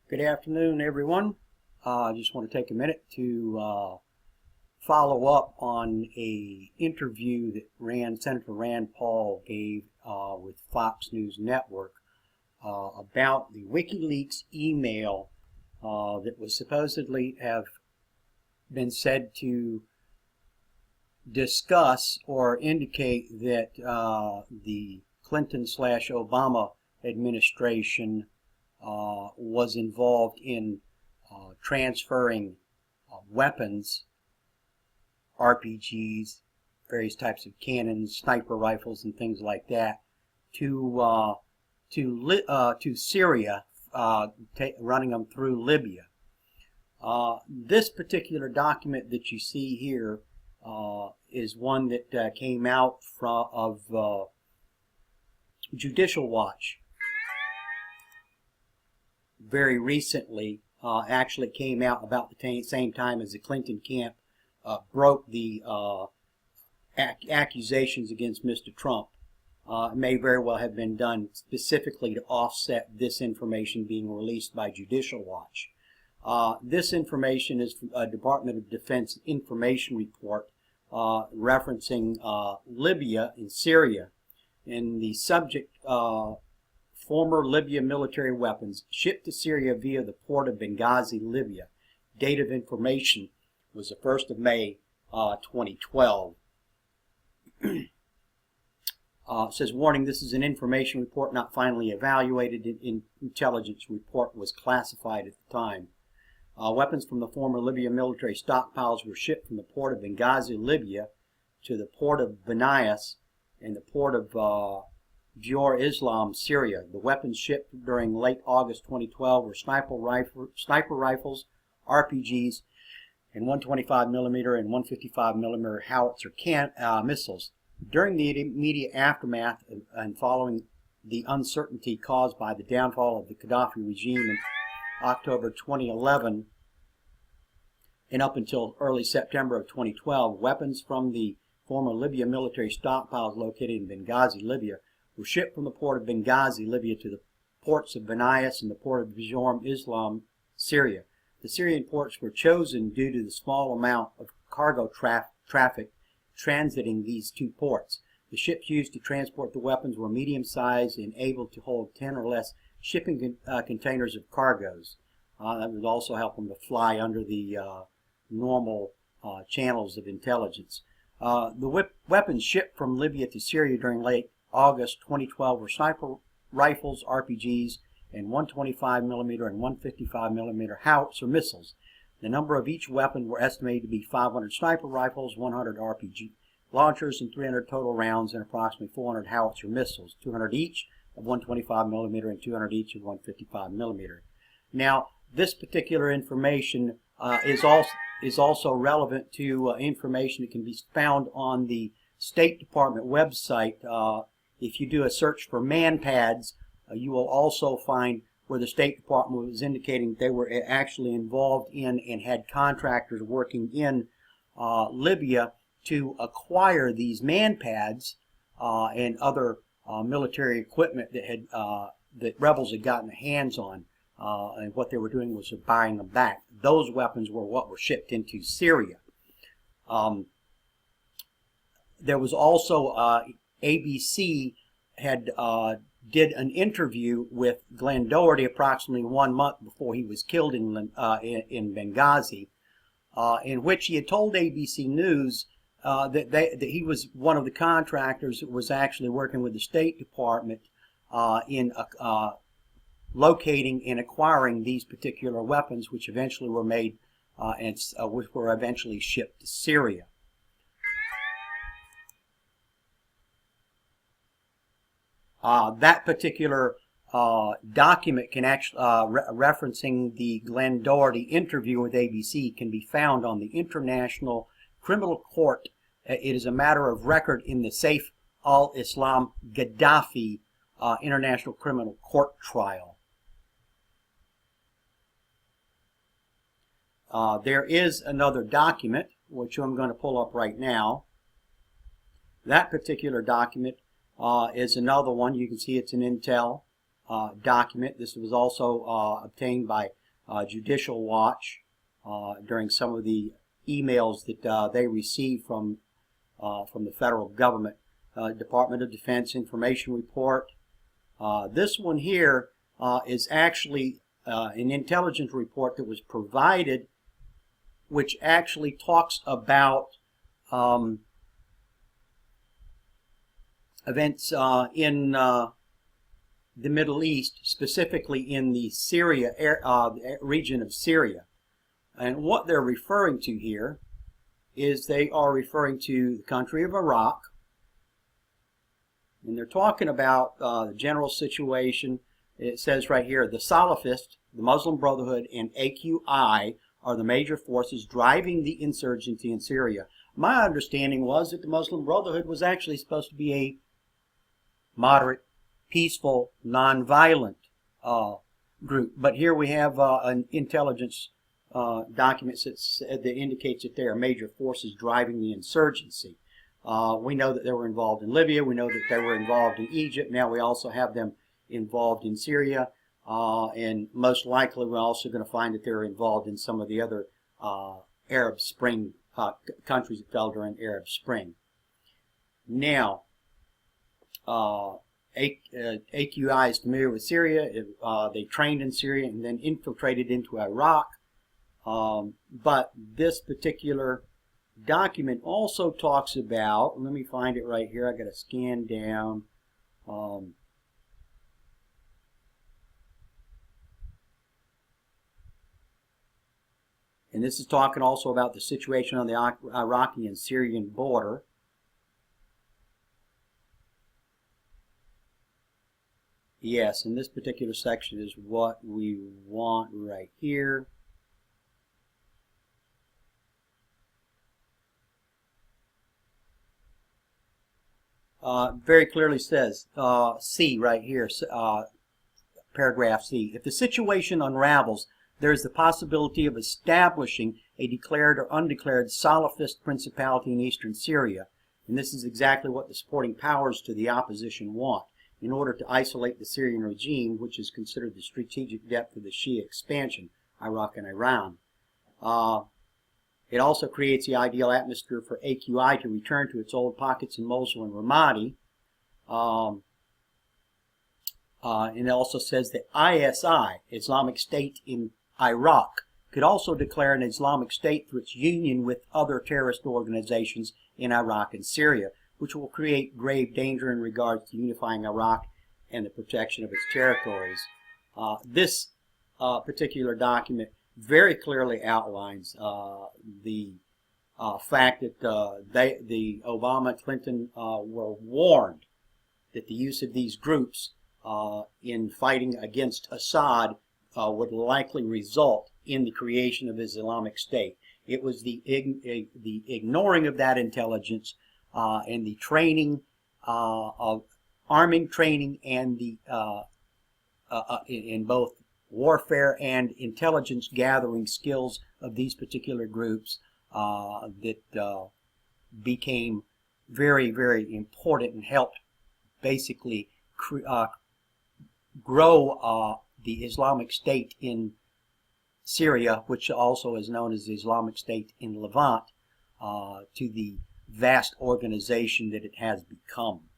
Good afternoon, everyone. I just want to take a minute to follow up on a interview that Senator Rand Paul gave with Fox News Network about the WikiLeaks email that was supposedly have been said to discuss or indicate that the Clinton/Obama administration was involved in transferring weapons, RPGs, various types of cannons, sniper rifles, and things like that to Syria, running them through Libya. This particular document that you see here is one that came out of Judicial Watch very recently. Actually came out about the same time as the Clinton camp broke the accusations against Mr. Trump. It may very well have been done specifically to offset this information being released by Judicial Watch. This information is a Department of Defense information report referencing Libya and Syria. And the subject, former Libya military weapons shipped to Syria via the port of Benghazi, Libya. Date of information was the 1st of May, 2012. Says, warning, this is an information report not finally evaluated. Intelligence report was classified at the time. Weapons from the former Libya military stockpiles were shipped from the port of Benghazi, Libya, to the port of Banias and the port of Dior Islam, Syria. The weapons shipped during late August 2012 were sniper rifles, RPGs, and 125mm and 155mm howitzer missiles. During the immediate aftermath and following the uncertainty caused by the downfall of the Gaddafi regime in October 2011 and up until early September of 2012, weapons from the former Libya military stockpiles located in Benghazi, Libya, were shipped from the port of Benghazi, Libya, to the ports of Banias and the port of Dior Islam, Syria. The Syrian ports were chosen due to the small amount of cargo traffic transiting these two ports. The ships used to transport the weapons were medium-sized and able to hold 10 or less shipping containers of cargoes. That would also help them to fly under the normal channels of intelligence. The weapons shipped from Libya to Syria during late August 2012 were sniper rifles, RPGs, and 125mm and 155mm howitzer missiles. The number of each weapon were estimated to be 500 sniper rifles, 100 RPG launchers, and 300 total rounds, and approximately 400 howitzer missiles, 200 each of 125mm and 200 each of 155mm. Now, this particular information is also relevant to information that can be found on the State Department website. If you do a search for man pads, you will also find where the State Department was indicating they were actually involved in and had contractors working in Libya to acquire these man pads and other military equipment that rebels had gotten their hands on. And what they were doing was buying them back. Those weapons were what were shipped into Syria. There was also ABC had did an interview with Glenn Doherty approximately 1 month before he was killed in Benghazi, in which he had told ABC News that he was one of the contractors that was actually working with the State Department in locating and acquiring these particular weapons, which eventually were made and which were eventually shipped to Syria. That particular document can actually referencing the Glenn Doherty interview with ABC can be found on the International Criminal Court. It is a matter of record in the Saif al-Islam Gaddafi International Criminal Court trial. There is another document, which I'm going to pull up right now. That particular document is another one. You can see it's an Intel document. This was also obtained by Judicial Watch during some of the emails that they received from the federal government. Department of Defense Information Report. This one here is actually an intelligence report that was provided, which actually talks about events in the Middle East, specifically in the Syria region of Syria. And what they're referring to here is they are referring to the country of Iraq, and they're talking about the general situation. It says right here, the Salafists, the Muslim Brotherhood, and AQI are the major forces driving the insurgency in Syria. My understanding was that the Muslim Brotherhood was actually supposed to be a moderate, peaceful, non-violent group. But here we have an intelligence document that indicates that there are major forces driving the insurgency. We know that they were involved in Libya. We know that they were involved in Egypt. Now we also have them involved in Syria. And most likely we're also going to find that they're involved in some of the other Arab Spring countries that fell during Arab Spring. Now, AQI is familiar with Syria. They trained in Syria and then infiltrated into Iraq. But this particular document also talks about, let me find it right here, I got to scan down, and this is talking also about the situation on the Iraqi and Syrian border. Yes, and this particular section is what we want right here. Very clearly says, C right here, paragraph C, if the situation unravels, there is the possibility of establishing a declared or undeclared Salafist principality in eastern Syria. And this is exactly what the supporting powers to the opposition want, in order to isolate the Syrian regime, which is considered the strategic depth of the Shia expansion, Iraq and Iran. It also creates the ideal atmosphere for AQI to return to its old pockets in Mosul and Ramadi. And it also says that ISI, Islamic State in Iraq, could also declare an Islamic State through its union with other terrorist organizations in Iraq and Syria, which will create grave danger in regards to unifying Iraq and the protection of its territories. This particular document very clearly outlines the fact that the Obama and Clinton were warned that the use of these groups in fighting against Assad would likely result in the creation of Islamic State. It was the ignoring of that intelligence and the training of arming training and the in both warfare and intelligence gathering skills of these particular groups that became very, very important and helped basically grow the Islamic State in Syria, which also is known as the Islamic State in Levant, to the vast organization that it has become.